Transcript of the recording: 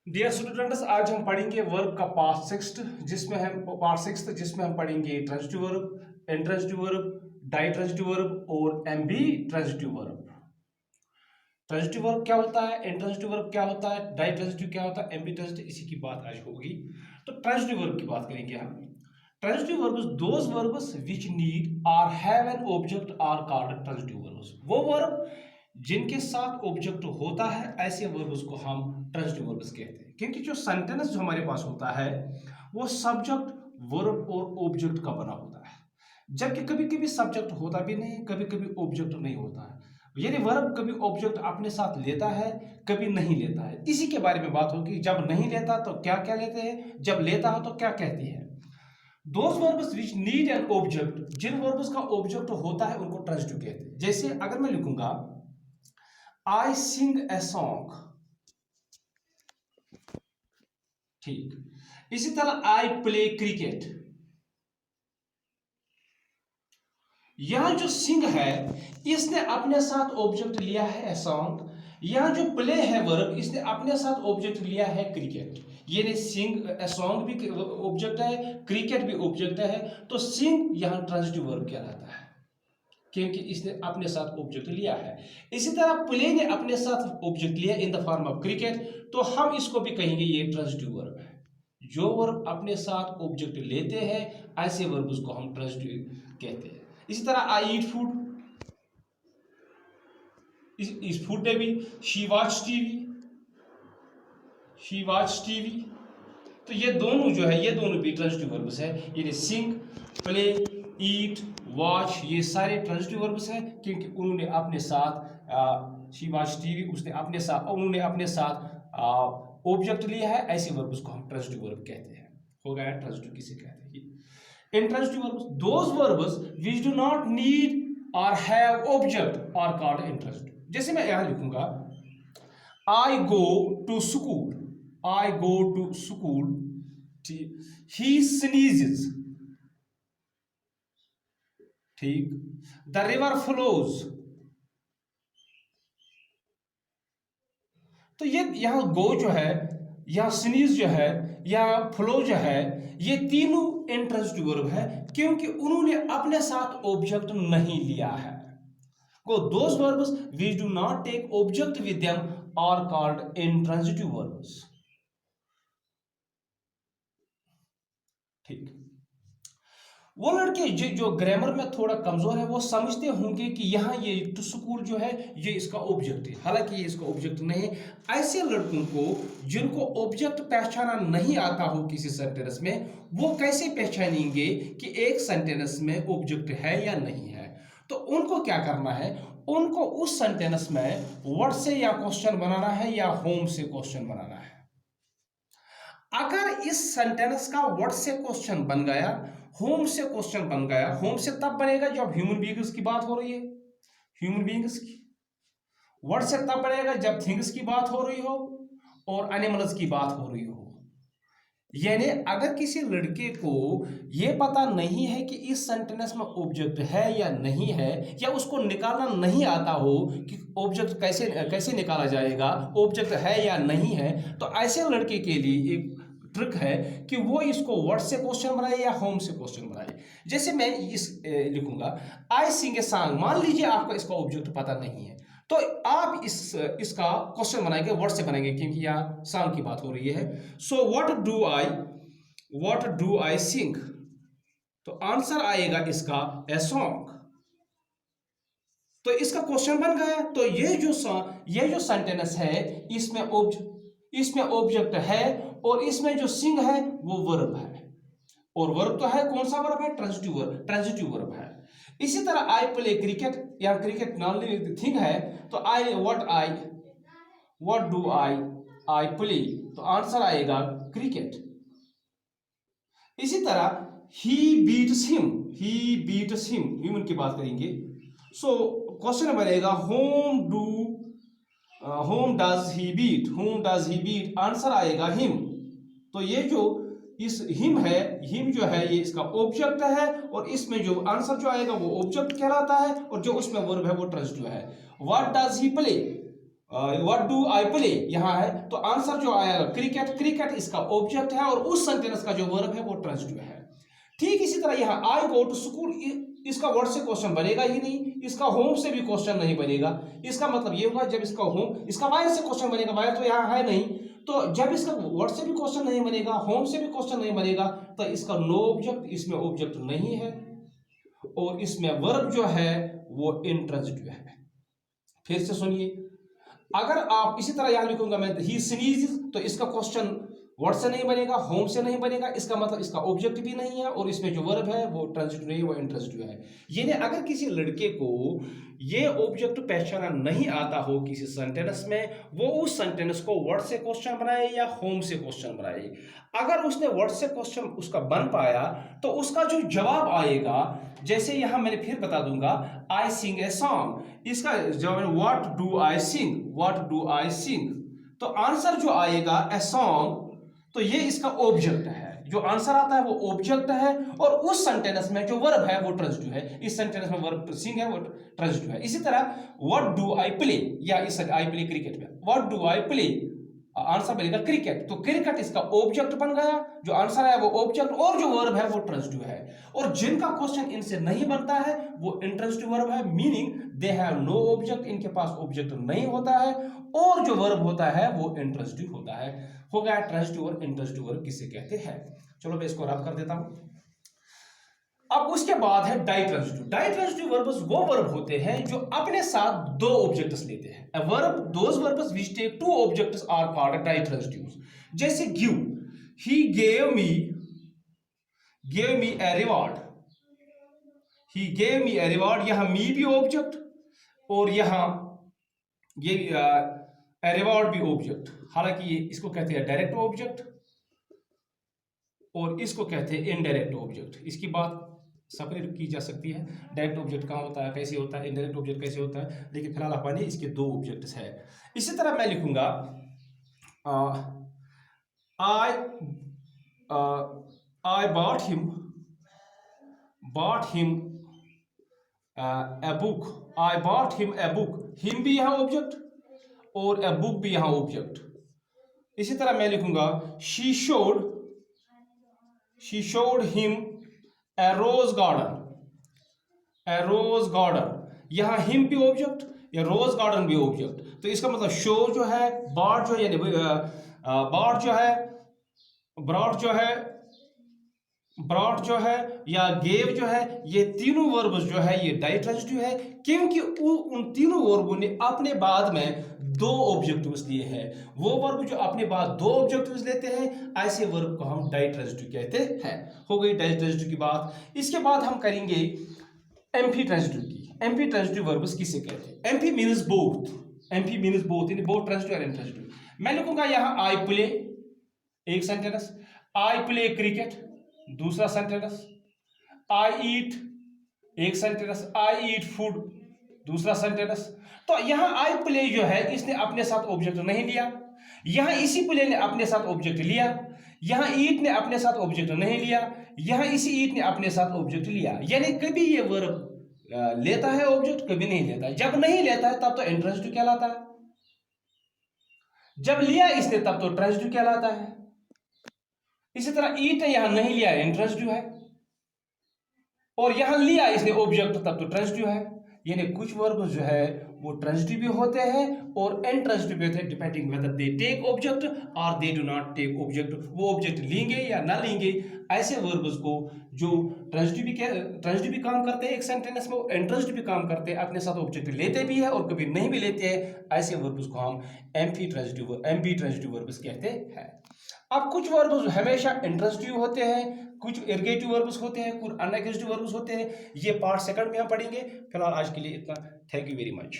Dear students, आज हम पढ़ेंगे वर्ब का पार्ट सिक्स्थ जिसमें हम पढ़ेंगे transitive verb, intransitive verb, ditransitive verb और ambitransitive verb. Transitive verb क्या होता है, इंट्रांजिटिव वर्ब क्या होता है, डाइट्रांजिटिव क्या होता है, एम्बी ट्रांजिटिव, इसी की बात आज होगी। तो ट्रांजिटिव वर्ब की बात करेंगे हम। Transitive verbs those verbs which need or have an object are called transitive verbs. वो वर्ब जिनके साथ ऑब्जेक्ट होता है, ऐसे वर्ब्स को हम ट्रांजिटिव वर्ब्स कहते हैं। क्योंकि जो सेंटेंस जो हमारे पास होता है वो सब्जेक्ट, वर्ब और ऑब्जेक्ट का बना होता है, जबकि कभी कभी सब्जेक्ट होता भी नहीं, कभी कभी ऑब्जेक्ट नहीं होता है। यानी वर्ब कभी ऑब्जेक्ट अपने साथ लेता है, कभी नहीं लेता है। इसी के बारे में बात होगी। जब नहीं लेता तो क्या क्या लेते हैं, जब लेता है तो क्या कहती है। Those verbs which need an object, जिन वर्ब्स का ऑब्जेक्ट होता है उनको ट्रांजिटिव कहते हैं। जैसे अगर मैं लिखूंगा आई सिंग ए सॉन्ग, ठीक। इसी तरह आई प्ले क्रिकेट। यहां जो सिंग है इसने अपने साथ ऑब्जेक्ट लिया है ए सॉन्ग। यहां जो प्ले है वर्ब, इसने अपने साथ ऑब्जेक्ट लिया है क्रिकेट। ये सिंग ए सॉन्ग भी ऑब्जेक्ट है, क्रिकेट भी ऑब्जेक्ट है। तो सिंग यहां ट्रांजिटिव वर्ब कहलाता है क्योंकि इसने अपने साथ ऑब्जेक्ट लिया है। इसी तरह प्ले ने अपने साथ ऑब्जेक्ट लिया in the form of cricket, तो हम इसको भी कहेंगे ये ट्रांजिटिव वर्ब है। जो वर्ब अपने साथ ऑब्जेक्ट लेते हैं ऐसे वर्ब को हम ट्रांजिटिव कहते हैं। इसी तरह आई ईट फूड, इस फूड में भी she watch TV, she watch TV. तो ये दोनों जो है, ये दोनों भी ट्रांजिटिव वर्ब्स है। यानी सिंग, प्ले, ईट, वॉच, ये सारे ट्रांजिटिव वर्ब्स हैं क्योंकि उन्होंने अपने साथ शी वॉच टीवी, उन्होंने अपने साथ ऑब्जेक्ट लिया है। ऐसे वर्ब्स को हम ट्रांजिटिव वर्ब कहते हैं। हो गया ट्रांजिटिव किसे कहते हैं। Intransitive verbs those verbs which do not need or have object are called intransitive. जैसे मैं यहां लिखूंगा I go to school, I go to school. He sneezes. ठीक। The river flows. तो ये यहां गो जो है, या स्नीज जो है, या फ्लो जो है, ये तीनों इंट्रांजिटिव वर्ब है क्योंकि उन्होंने अपने साथ ऑब्जेक्ट नहीं लिया है। Those verbs which do not take object with them are called intransitive verbs. ठीक। वो लड़के जो ग्रामर में थोड़ा कमजोर है वो समझते होंगे कि यहाँ ये टू स्कूल जो है ये इसका ऑब्जेक्ट है, हालांकि ये इसका ऑब्जेक्ट नहीं है। ऐसे लड़कों को जिनको ऑब्जेक्ट पहचाना नहीं आता हो किसी सेंटेंस में, वो कैसे पहचानेंगे कि एक सेंटेंस में ऑब्जेक्ट है या नहीं है। तो उनको क्या करना है, उनको उस सेंटेंस में वर्ड से या क्वेश्चन बनाना है या होम से क्वेश्चन बनाना है। अगर इस सेंटेंस का वर्ड से क्वेश्चन बन गया, होम से क्वेश्चन बन गया, होम से तब बनेगा जब ह्यूमन बीइंग्स की बात हो रही है, ह्यूमन बीइंग्स की। वर्ड से तब बनेगा जब थिंग्स की बात हो रही हो और एनिमल्स की बात हो रही हो। यानी अगर किसी लड़के को यह पता नहीं है कि इस सेंटेंस में ऑब्जेक्ट है या नहीं है, या उसको निकालना नहीं आता हो कि ऑब्जेक्ट कैसे निकाला जाएगा, ऑब्जेक्ट है या नहीं है, तो ऐसे लड़के के लिए एक ट्रिक है कि वो इसको वर्ड से क्वेश्चन बनाए या होम से क्वेश्चन बनाए। जैसे मैं लिखूंगा आई सिंग ए सॉन्ग, मान लीजिए आपको इसका ऑब्जेक्ट पता नहीं है, तो आप इसका क्वेश्चन बनाएंगे, वर्ड से बनाएंगे क्योंकि यहाँ सॉन्ग की बात हो रही है। So what do I sing, तो आंसर आएगा इसका ए सॉन्ग। तो इसका क्वेश्चन बन गया। तो ये जो सेंटेंस है इसमें ऑब्जेक्ट है और इसमें जो सिंग है वो वर्ब है, और वर्ब तो है, कौन सा वर्ब है, ट्रांजिटिव वर्ब है। इसी तरह आई प्ले क्रिकेट, या क्रिकेट नॉन लिविंग थिंग है, तो व्हाट डू आई प्ले, तो आंसर आएगा क्रिकेट। इसी तरह ही बीट्स हिम, ह्यूमन की बात करेंगे। सो क्वेश्चन बनेगा whom does he beat, answer आएगा हिम। तो ये जो इस हिम है, हिम जो है ये इसका ऑब्जेक्ट है, और इसमें जो आंसर जो आएगा वो ऑब्जेक्ट कहलाता है, और जो उसमें वर्ब है वो ट्रांजिटिव है। What does he play, what do I play यहाँ है, तो आंसर जो आएगा क्रिकेट। क्रिकेट इसका ऑब्जेक्ट है और उस सेंटेंस का जो वर्ब है वो ट्रांजिटिव है। ठीक इसी तरह यहाँ आई गो टू स्कूल, इसका वर्ड से क्वेश्चन बनेगा ही नहीं, इसका होम से भी क्वेश्चन नहीं बनेगा। इसका मतलब ये होगा जब इसका होम, इसका वायर से क्वेश्चन बनेगा, वायर तो यहाँ है नहीं, तो जब इसका वर्ड से भी क्वेश्चन नहीं बनेगा, होम से भी क्वेश्चन नहीं बनेगा, तो इसका नो ऑब्जेक्ट, इसमें ऑब्जेक्ट नहीं है और इसमें वर्ब जो है वो इंट्रांजिटिव है। फिर से सुनिए, अगर आप इसी तरह यहां लिखूंगा मैं ही स्नीजेस, तो इसका क्वेश्चन वर्ड से नहीं बनेगा, होम से नहीं बनेगा, इसका मतलब इसका ऑब्जेक्ट भी नहीं है और इसमें जो वर्ब है वो ट्रांजिटिव नहीं, वो इंट्रांजिटिव है। यानी अगर किसी लड़के को ये ऑब्जेक्ट पहचाना नहीं आता हो किसी सेंटेंस में, वो उस सेंटेंस को वर्ड से क्वेश्चन बनाए या होम से क्वेश्चन बनाए। अगर उसने वर्ड से क्वेश्चन उसका बन पाया तो उसका जो जवाब आएगा, जैसे यहां मैंने फिर बता दूंगा, आई सिंग ए सॉन्ग, इसका जवाब what do I sing, what do I sing, तो आंसर जो आएगा ए सॉन्ग, तो ये इसका ऑब्जेक्ट है, जो आंसर आता है वो ऑब्जेक्ट है और उस सेंटेंस में जो वर्ब है वो ट्रांजिटिव है। इस सेंटेंस में वर्ब सिंग है वो ट्रांजिटिव है। इसी तरह व्हाट डू आई प्ले, या इस आई प्ले क्रिकेट में what do I play, answer बनेगा क्रिकेट, तो क्रिकेट इसका ऑब्जेक्ट बन गया, जो आंसर है वो ऑब्जेक्ट और जो वर्ब है वो ट्रांजिटिव है। और जिनका क्वेश्चन इनसे नहीं बनता है वो इंट्रांजिटिव वर्ब है, meaning they have no object, इनके पास ऑब्जेक्ट नहीं होता है और जो वर्ब होता है वो इंट्रांजिटिव होता है। हो गया ट्रांजिटिव और इंट्रांजिटिव वर्ब किसे कहते हैं। चलो मैं इसको रब कर देता हूं। अब उसके बाद है डाइट्रांजिटिव। डाइट्रांजिटिव वर्ब्स वो वर्ब होते हैं जो अपने साथ दो ऑब्जेक्ट्स लेते हैं। A verb, those verbs which take two objects are called ditransitive. जैसे give, he gave me a reward, he gave me a reward, यहां मी भी ऑब्जेक्ट और यहां ये रिवॉर्ड भी ऑब्जेक्ट। हालांकि इसको कहते हैं डायरेक्ट ऑब्जेक्ट और इसको कहते हैं इनडायरेक्ट ऑब्जेक्ट। इसकी बात सेपरेट की जा सकती है, डायरेक्ट ऑब्जेक्ट कहाँ होता है, कैसे होता है, इनडायरेक्ट ऑब्जेक्ट कैसे होता है, लेकिन फिलहाल अपने इसके दो ऑब्जेक्ट्स है। इसी तरह मैं लिखूंगा I bought him a book, I bought him a book, him भी यहाँ ऑब्जेक्ट और ए बुक भी यहाँ ऑब्जेक्ट। इसी तरह मैं लिखूंगा she showed him a rose garden, a rose garden, यहां हिम भी ऑब्जेक्ट या रोज गार्डन भी ऑब्जेक्ट। तो इसका मतलब शो जो है, बॉट जो है, यानी बॉट जो है, ब्रॉट जो है या गेव जो है, ये तीनों वर्ब्स जो है ये डाइट्रांजिटिव है, क्योंकि उन तीनों वर्बों ने अपने बाद में दो ऑब्जेक्टिव्स लिए हैं। वो वर्ब जो अपने बाद दो ऑब्जेक्टिव्स लेते हैं, ऐसे वर्ब को हम डाइट्रांजिटिव कहते हैं। हो गई डाइट्रांजिटिव की बात। इसके बाद हम करेंगे एम्फी ट्रांजिटिव की। एम्फी ट्रांजिटिव वर्ब्स किसे कहते हैं? Amphi means both, amphi means both, यानी बोथ ट्रांजिटिव और इंट्रांजिटिव। मैं लिखूंगा यहां आई प्ले, एक सेंटेंस, आई प्ले क्रिकेट, दूसरा सेंटेंस, आई ईट, एक सेंटेंस, आई ईट फूड, दूसरा सेंटेंस। तो यहां आई प्ले जो है इसने अपने साथ ऑब्जेक्ट नहीं लिया, यहां इसी प्ले ने अपने साथ ऑब्जेक्ट लिया, यहां ईट ने अपने साथ ऑब्जेक्ट नहीं लिया, यहां इसी ईट ने अपने साथ ऑब्जेक्ट लिया। यानी कभी ये वर्ब लेता है ऑब्जेक्ट, कभी नहीं लेता। जब नहीं लेता है तब तो इंट्रांजिटिव कहलाता है, जब लिया इसने तब तो ट्रांजिटिव कहलाता है। इसी तरह ईट ने यहां नहीं लिया, इंट्रांजिटिव है, और यहां लिया इसने ऑब्जेक्ट तब तो ट्रांजिटिव है। यानी कुछ वर्ब जो है वो ट्रांजिटिव भी होते हैं और इंट्रांजिटिव भी होते हैं, depending whether they take object or they do not take object. वो ऑब्जेक्ट लेंगे या ना लेंगे। ऐसे वर्ब्स को जो ट्रांजिटिव भी काम करते हैं एक सेंटेंस में, इंट्रांजिटिव भी काम करते हैं, अपने साथ ऑब्जेक्ट लेते भी है और कभी नहीं भी लेते हैं। ऐसे वर्ब्स को हम एम्फी ट्रांजिटिव वर्ब्स कहते हैं। अब कुछ वर्ब्स हमेशा इंट्रांजिटिव होते हैं, कुछ इरगेटिव वर्ब्स होते हैं, कुछ अनएग्रेसिव वर्ब्स होते हैं। ये पार्ट सेकंड में हम पढ़ेंगे। फिलहाल आज के लिए इतना। Thank you very much.